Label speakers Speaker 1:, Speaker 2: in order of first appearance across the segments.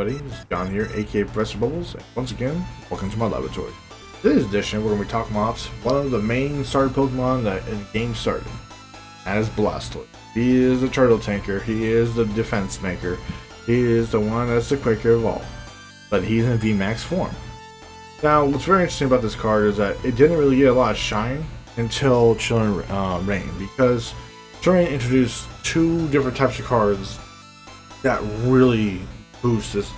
Speaker 1: everybody, this is John here, aka Professor Bubbles, and once again, welcome to my laboratory. Today's edition, we're going to be talking about one of the main starter Pokemon that in the game started. That is Blastoise. He is the turtle tanker, he is the defense maker, he is the one that's the quicker of all. But he's in VMAX form. Now, what's very interesting about this card is that it didn't really get a lot of shine until Chilling Reign, because Chilling Reign introduced two different types of cards that really boost this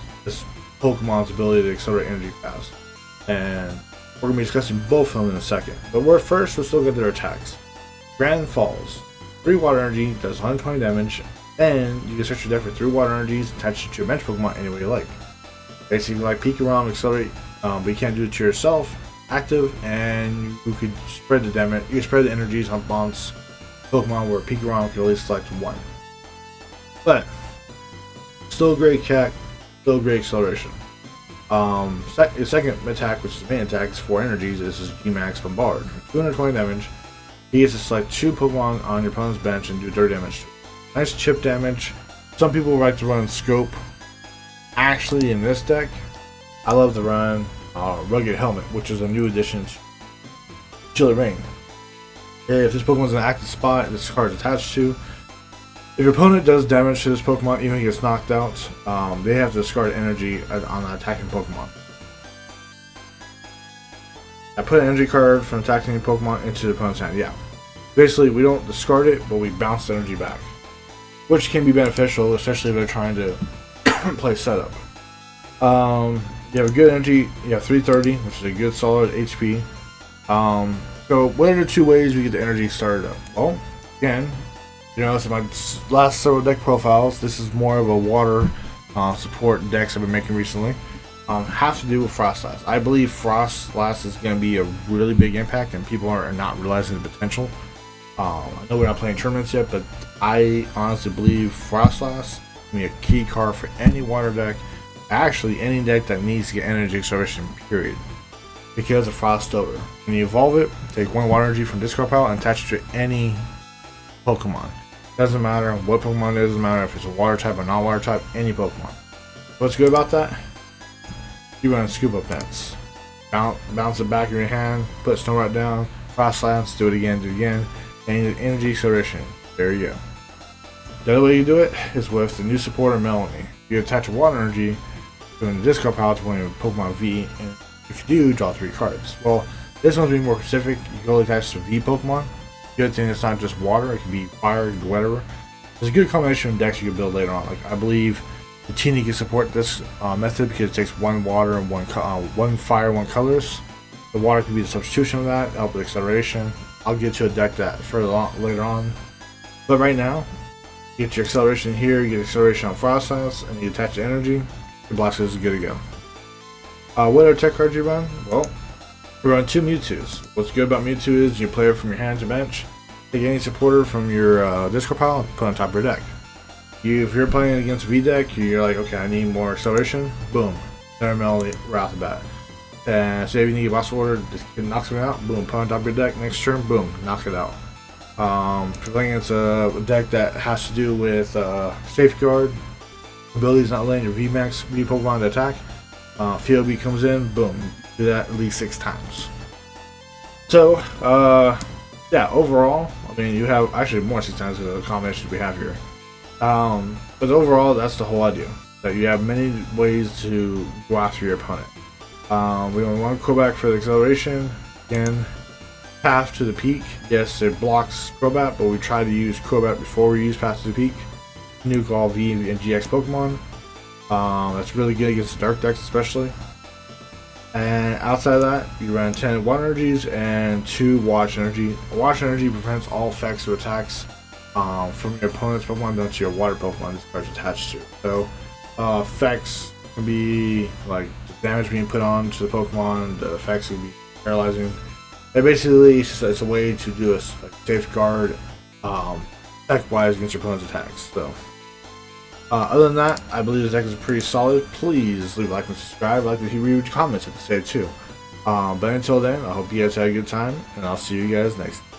Speaker 1: Pokemon's ability to accelerate energy fast. And we're going to be discussing both of them in a second. But first, let's look at their attacks. Grand Falls. 3 water energy, does 120 damage, and you can search your deck for 3 water energies, attach it to your bench Pokemon any way you like. Basically, like Pikarom, accelerate, but you can't do it to yourself, active, and you could spread the damage. You can spread the energies on bounce Pokemon where Pikarom can only select 1. But still great attack, still great acceleration. His second attack, which is the main attack, is 4 energies. This is Vmax Bombard. 220 damage. He gets to select 2 Pokemon on your opponent's bench and do 30 damage. Nice chip damage. Some people like to run Scope. Actually, in this deck, I love to run Rugged Helmet, which is a new addition to Chilling Reign. If this Pokemon's in an active spot, this card is attached to. If your opponent does damage to this Pokemon, even if he gets knocked out, they have to discard energy on an attacking Pokemon. I put an energy card from attacking Pokemon into the opponent's hand. Yeah. Basically, we don't discard it, but we bounce the energy back. Which can be beneficial, especially if they're trying to play setup. You have a good energy, you have 330, which is a good solid HP. So, what are the 2 ways we get the energy started up? Well, again, you know, so my last several deck profiles, this is more of a water support decks I've been making recently. Have to do with Froslass. I believe Froslass is going to be a really big impact, and people are not realizing the potential. I know we're not playing tournaments yet, but I honestly believe Froslass can be a key card for any water deck. Actually, any deck that needs to get energy acceleration, period. Because of Frost Over. When you evolve it, take 1 water energy from discard pile and attach it to any Pokemon. Doesn't matter what Pokemon it is, doesn't matter if it's a water type or non-water type, any Pokemon. What's good about that? You run Scoop Up Fence. Bounce it back in your hand, put Snow right down, Froslass, do it again, and energy acceleration. There you go. The other way you do it is with the new supporter Melanie. You attach a water energy to the discard pile to one of your Pokemon V, and if you do, draw 3 cards. Well, this one's being more specific. You can only attach to V Pokemon. Good thing it's not just water, it can be fire, it can be whatever. There's a good combination of decks you can build later on. Like, I believe the Tini can support this method because it takes 1 water and 1 fire, 1 colors. The water can be the substitution of that, help with acceleration. I'll get to a deck that further on, later on. But right now, you get your acceleration here, you get acceleration on Froslass, and you attach the energy. Your Blastoise is good to go. What other tech cards you run? Well, we run 2 Mewtwo's. What's good about Mewtwo is you play it from your hand to bench. Take any supporter from your discard pile and put on top of your deck. If you're playing against V deck, you're like, okay, I need more acceleration. Boom, another Melody right off the bat. And say if you need a boss order, just knocks me out. Boom, put on top of your deck. Next turn, boom, knock it out. If you're playing against a deck that has to do with safeguard, abilities not letting your VMAX V Pokemon to attack, FOB comes in, boom, do that at least 6 times. So, yeah, overall, I mean, you have actually more than 6 times because of the combinations we have here. But overall, that's the whole idea. That you have many ways to go after your opponent. We only want Crobat for the acceleration. Again, Path to the Peak. Yes, it blocks Crobat, but we try to use Crobat before we use Path to the Peak. Nuke all V and GX Pokemon. That's really good against Dark decks, especially. And outside of that, you run 10 water energies and 2 watch energy. Watch energy prevents all effects or attacks from your opponent's Pokemon done to your water Pokemon this card's attached to. So, effects can be like the damage being put on to the Pokemon, the effects can be paralyzing. And basically, it's a way to do a safeguard tech-wise against your opponent's attacks. So, other than that, I believe this deck is pretty solid. Please leave a like and subscribe. I'd like to read your comments if you say it too. But until then, I hope you guys had a good time, and I'll see you guys next time.